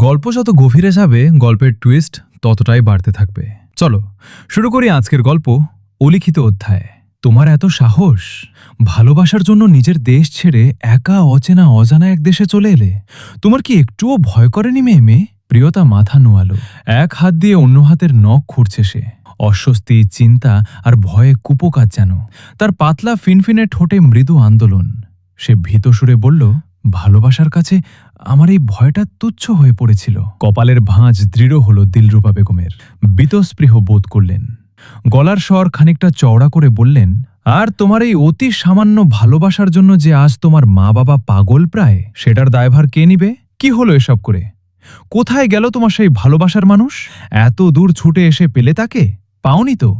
গল্প যত গভীরে যাবে গল্পের টুইস্ট ততটাই বাড়তে থাকবে। চলো শুরু করি আজকের গল্প, অলিখিত অধ্যায়। তোমার এত সাহস, ভালোবাসার জন্য নিজের দেশ ছেড়ে একা অচেনা অজানা এক দেশে চলে এলে। তোমার কি একটুও ভয় করেনি মেয়ে? প্রিয়তা মাথা নোয়ালো। এক হাত দিয়ে অন্য হাতের নখ খুঁড়ছে সে। অস্বস্তি, চিন্তা আর ভয়ে কুপোকাত যেন। তার পাতলা ফিনফিনে ঠোঁটে মৃদু আন্দোলন। সে ভীত সুরে বলল, ভালোবাসার কাছে আমার এই ভয়টা তুচ্ছ হয়ে পড়েছিল। কপালের ভাঁজ দৃঢ় হল দিলরুবা বেগমের। বীতস্পৃহ বোধ করলেন। গলার স্বর খানিকটা চওড়া করে বললেন, আর তোমার এই অতি সামান্য ভালোবাসার জন্য যে আজ তোমার মা বাবা পাগল প্রায়, সেটার দায়ভার কে নিবে? কি হলো এসব করে? কোথায় গেল তোমার সেই ভালোবাসার মানুষ? এত দূর ছুটে এসে পেলে তাকে? পাওনি তো?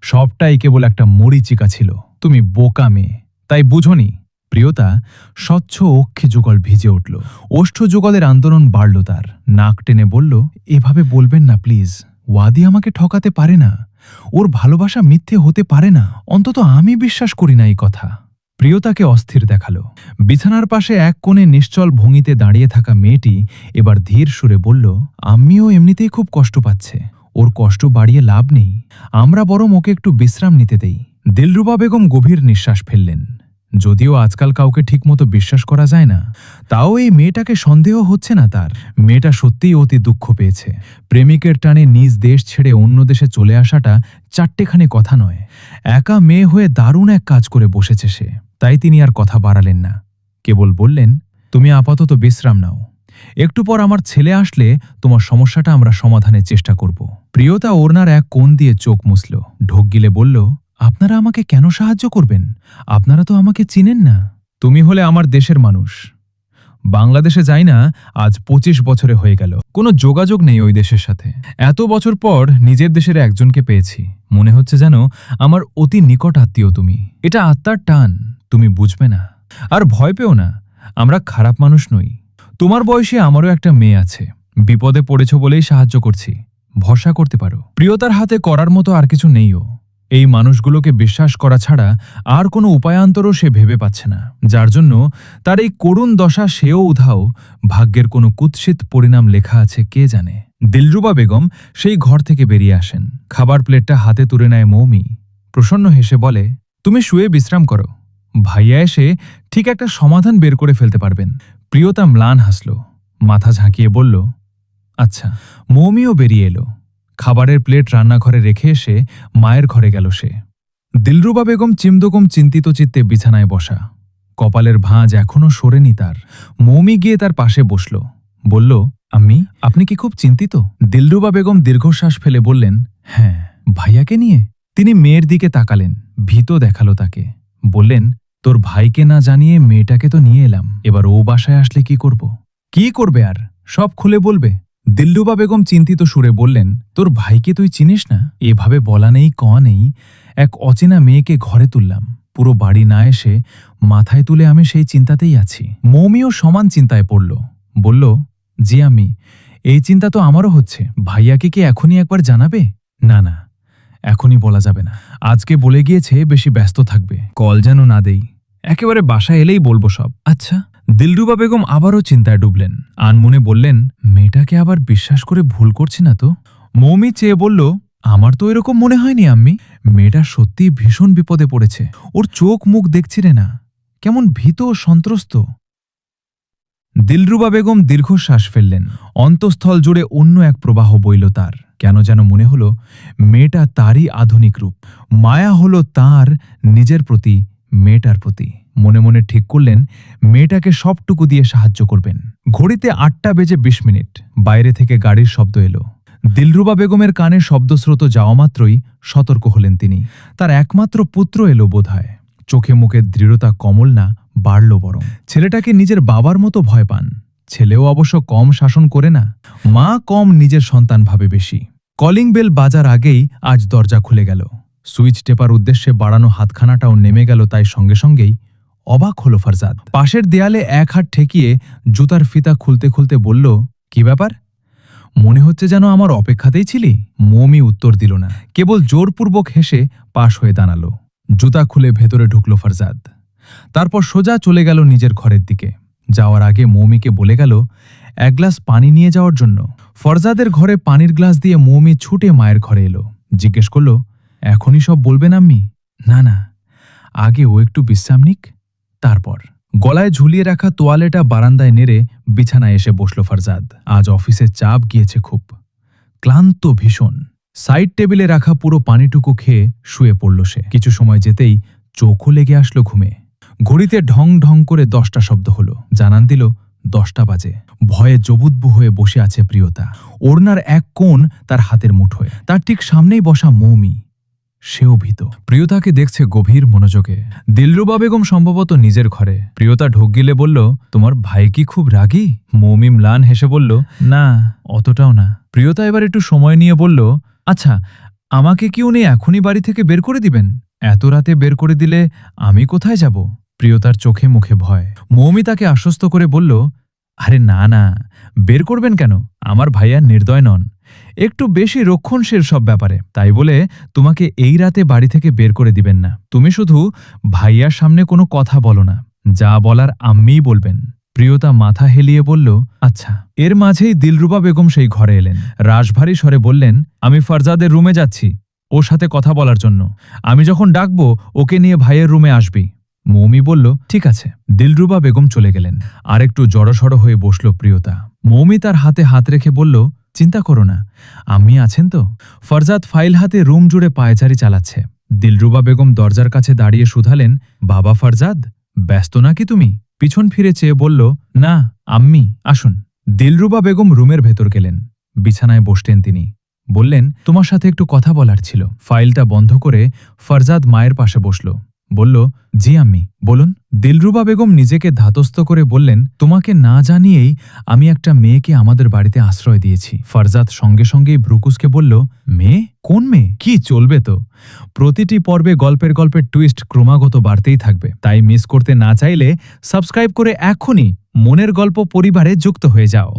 সবটাই কেবল একটা মরীচিকা ছিল। তুমি বোকা মেয়ে, তাই বুঝোনি। প্রিয়তা স্বচ্ছ অক্ষি যুগল ভিজে উঠল। ওষ্ঠ যুগলের আন্দোলন বাড়ল তার। নাক টেনে বলল, এভাবে বলবেন না প্লিজ। ওয়াদি আমাকে ঠকাতে পারে না। ওর ভালোবাসা মিথ্যে হতে পারে না। অন্তত আমি বিশ্বাস করি না এই কথা। প্রিয়তাকে অস্থির দেখালো। বিছানার পাশে এক কোণে নিশ্চল ভঙ্গিতে দাঁড়িয়ে থাকা মেয়েটি এবার ধীর সুরে বলল, আম্মিও এমনিতেই খুব কষ্ট পাচ্ছে। ওর কষ্ট বাড়িয়ে লাভ নেই। আমরা বরং ওকে একটু বিশ্রাম নিতে দেই। দিলরুবা বেগম গভীর নিঃশ্বাস ফেললেন। যদিও আজকাল কাউকে ঠিকমতো বিশ্বাস করা যায় না, তাও এই মেয়েটাকে সন্দেহ হচ্ছে না তার। মেয়েটা সত্যিই অতি দুঃখ পেয়েছে। প্রেমিকের টানে নিজ দেশ ছেড়ে অন্য দেশে চলে আসাটা চারটেখানি কথা নয়। একা মেয়ে হয়ে দারুণ এক কাজ করে বসেছে সে। তাই তিনি আর কথা বাড়ালেন না। কেবল বললেন, তুমি আপাতত বিশ্রাম নাও। একটু পর আমার ছেলে আসলে তোমার সমস্যাটা আমরা সমাধানের চেষ্টা করব। প্রিয়তা ওড়নার এক কোণ দিয়ে চোখ মুছল। ঢোক গিলে বলল, আপনারা আমাকে কেন সাহায্য করবেন? আপনারা তো আমাকে চিনেন না। তুমি হলে আমার দেশের মানুষ। বাংলাদেশে যাই না আজ 25 বছরে হয়ে গেল। কোনো যোগাযোগ নেই ওই দেশের সাথে। এত বছর পর নিজের দেশের একজনকে পেয়েছি। মনে হচ্ছে যেন আমার অতি নিকট আত্মীয় তুমি। এটা আত্মার টান, তুমি বুঝবে না। আর ভয় পেও না, আমরা খারাপ মানুষ নই। তোমার বয়সে আমারও একটা মেয়ে আছে। বিপদে পড়েছ বলেই সাহায্য করছি। ভরসা করতে পারো। প্রিয়তার হাতে করার মতো আর কিছু নেইও। এই মানুষগুলোকে বিশ্বাস করা ছাড়া আর কোনো উপায়ান্তরও সে ভেবে পাচ্ছে না। যার জন্য তার এই করুণ দশা সেও উধাও। ভাগ্যের কোনো কুৎসিত পরিণাম লেখা আছে কে জানে। দিলরুবা বেগম সেই ঘর থেকে বেরিয়ে আসেন। খাবার প্লেটটা হাতে তুলে নেয় মৌমি। প্রসন্ন হেসে বলে, তুমি শুয়ে বিশ্রাম করো। ভাইয়া এসে ঠিক একটা সমাধান বের করে ফেলতে পারবেন। প্রিয়তা ম্লান হাসল, মাথা ঝাঁকিয়ে বলল, আচ্ছা। মৌমিও বেরিয়ে এলো। খাবারের প্লেট রান্নাঘরে রেখে এসে মায়ের ঘরে গেল সে। দিলরুবা বেগম চিমদোকম চিন্তিত চিত্তে বিছানায় বসা। কপালের ভাঁজ এখনও সরেনি তার। মৌমি গিয়ে তার পাশে বসল। বলল, আম্মি, আপনি কি খুব চিন্তিত? দিলরুবা বেগম দীর্ঘশ্বাস ফেলে বললেন, হ্যাঁ। ভাইয়াকে নিয়ে? তিনি মেয়ের দিকে তাকালেন। ভীত দেখালো তাকে। বললেন, তোর ভাইকে না জানিয়ে মেয়েটাকে তো নিয়ে এলাম। এবার ও বাসায় আসলে কি করব? কি করবে আর? সব খুলে বলবে। দিলরুবা বেগম চিন্তিত সুরে বললেন, তোর ভাইকে তুই চিনিস না? এভাবে বলা নেই কওয়া নেই এক অচেনা মেয়েকে ঘরে তুললাম। পুরো বাড়ি না এসে মাথায় তুলে আমি সেই চিন্তাতেই আছি। মৌমিও সমান চিন্তায় পড়ল। বলল, জি আমি, এই চিন্তা তো আমারও হচ্ছে। ভাইয়াকে কি এখনই একবার জানাবে? না না, এখনই বলা যাবে না। আজকে বলে গিয়েছে বেশি ব্যস্ত থাকবে, কল যেন না দেই। একেবারে বাসায় এলেই বলবো সব। আচ্ছা। দিলরুবা বেগম আবারও চিন্তায় ডুবলেন। আনমনে বললেন, মেয়েটাকে আবার বিশ্বাস করে ভুল করছি না তো? মৌমি চেয়ে বলল, আমার তো এরকম মনে হয়নি আম্মি। মেয়েটা সত্যিই ভীষণ বিপদে পড়েছে। ওর চোখ মুখ দেখছি রে না, কেমন ভীত ও সন্ত্রস্ত। দিলরুবা বেগম দীর্ঘশ্বাস ফেললেন। অন্তঃস্থল জুড়ে অন্য এক প্রবাহ বইল তার। কেন যেন মনে হল মেয়েটা তারই আধুনিক রূপ। মায়া হল তার নিজের প্রতি, মেয়েটার প্রতি। মনে মনে ঠিক করলেন মেয়েটাকে সবটুকু দিয়ে সাহায্য করবেন। ঘড়িতে 8টা বেজে 20 মিনিট। বাইরে থেকে গাড়ির শব্দ এলো। দিলরুবা বেগমের কানে শব্দস্রোত যাওয়া মাত্রই সতর্ক হলেন তিনি। তার একমাত্র পুত্র এলো বোধহয়। চোখে মুখে দৃঢ়তা কমল না, বাড়ল বরং। ছেলেটাকে নিজের বাবার মতো ভয় পান। ছেলেও অবশ্য কম শাসন করে না। মা কম নিজের সন্তান ভাবে বেশি। কলিং বেল বাজার আগেই আজ দরজা খুলে গেল। সুইচ টেপার উদ্দেশ্যে বাড়ানো হাতখানাটাও নেমে গেল। তাই সঙ্গে সঙ্গেই অবাক হল ফারজাদ। পাশের দেয়ালে এক হাত ঠেকিয়ে জুতার ফিতা খুলতে খুলতে বলল, কি ব্যাপার? মনে হচ্ছে যেন আমার অপেক্ষাতেই ছিলি। মৌমি উত্তর দিল না, কেবল জোরপূর্বক হেসে পাশ হয়ে দাঁড়ালো। জুতা খুলে ভেতরে ঢুকল ফারজাদ। তারপর সোজা চলে গেল নিজের ঘরের দিকে। যাওয়ার আগে মৌমিকে বলে গেল, এক গ্লাস পানি নিয়ে যাওয়ার জন্য। ফরজাদের ঘরে পানির গ্লাস দিয়ে মৌমি ছুটে মায়ের ঘরে এলো। জিজ্ঞেস করল, এখনই সব বলবেন আম্মি? না না, আগে ও একটু বিশ্রাম নিক, তারপর। গলায় ঝুলিয়ে রাখা তোয়ালেটা বারান্দায় নেড়ে বিছানায় এসে বসল ফরজাদ। আজ অফিসে চাপ গিয়েছে খুব, ক্লান্ত ভীষণ। সাইড টেবিলে রাখা পুরো পানিটুকু খেয়ে শুয়ে পড়ল সে। কিছু সময় যেতেই চোখও লেগে আসলো ঘুমে। ঘড়িতে ঢং ঢং করে 10টা শব্দ হলো। জানান দিল 10টা বাজে। ভয়ে জবুদ্বু হয়ে বসে আছে প্রিয়তা। ওড়নার এক কোণ তার হাতের মুঠোয়, তার ঠিক সামনেই বসা মৌমি। সেও ভীত। প্রিয়তাকে দেখছে গভীর মনোযোগে। দিলরুবা বেগম সম্ভবত নিজের ঘরে। প্রিয়তা ঢোক গিলে বলল, তোমার ভাই কি খুব রাগী? মৌমি ম্লান হেসে বলল, না, অতটাও না। প্রিয়তা এবার একটু সময় নিয়ে বলল, আচ্ছা, আমাকে কি উনি এখনই বাড়ি থেকে বের করে দিবেন? এত রাতে বের করে দিলে আমি কোথায় যাব? প্রিয়তার চোখে মুখে ভয়। মৌমি তাকে আশ্বস্ত করে বলল, আরে না না, বের করবেন কেন? আমার ভাইয়া নির্দয় নন, একটু বেশি রক্ষণশীল সব ব্যাপারে। তাই বলে তোমাকে এই রাতে বাড়ি থেকে বের করে দিবেন না। তুমি শুধু ভাইয়ার সামনে কোনো কথা বলো না, যা বলার আম্মিই বলবেন। প্রিয়তা মাথা হেলিয়ে বলল, আচ্ছা। এর মাঝেই দিলরুবা বেগম সেই ঘরে এলেন। রাশভারী স্বরে বললেন, আমি ফরজাদের রুমে যাচ্ছি ওর সাথে কথা বলার জন্য। আমি যখন ডাকবো ওকে নিয়ে ভাইয়ের রুমে আসবি। মৌমি বলল, ঠিক আছে। দিলরুবা বেগম চলে গেলেন। আর একটু জড়সড় হয়ে বসল প্রিয়তা। মৌমি তার হাতে হাত রেখে বলল, চিন্তা করো না, আম্মি আছেন তো? ফরজাদ ফাইল হাতে রুম জুড়ে পায়চারি চালাচ্ছে। দিলরুবা বেগম দরজার কাছে দাঁড়িয়ে শুধালেন, বাবা ফরজাদ, ব্যস্ত নাকি তুমি? পিছন ফিরে চেয়ে বলল, না আম্মি, আসুন। দিলরুবা বেগম রুমের ভেতর গেলেন। বিছানায় বসলেন তিনি। বললেন, তোমার সাথে একটু কথা বলার ছিল। ফাইলটা বন্ধ করে ফরজাদ মায়ের পাশে বসল। বলল, জি আম্মি, বলুন। দিলরুবা বেগম নিজেকে ধাতস্থ করে বললেন, তোমাকে না জানিয়েই আমি একটা মেয়েকে আমাদের বাড়িতে আশ্রয় দিয়েছি। ফরজাদ সঙ্গে সঙ্গেই ভ্রুকুসকে বলল, মেয়ে? কোন মেয়ে? কি চলবে তো? প্রতিটি পর্বে গল্পের টুইস্ট ক্রমাগত বাড়তেই থাকবে। তাই মিস করতে না চাইলে সাবস্ক্রাইব করে এক্ষুনি মনের গল্প পরিবারে যুক্ত হয়ে যাও।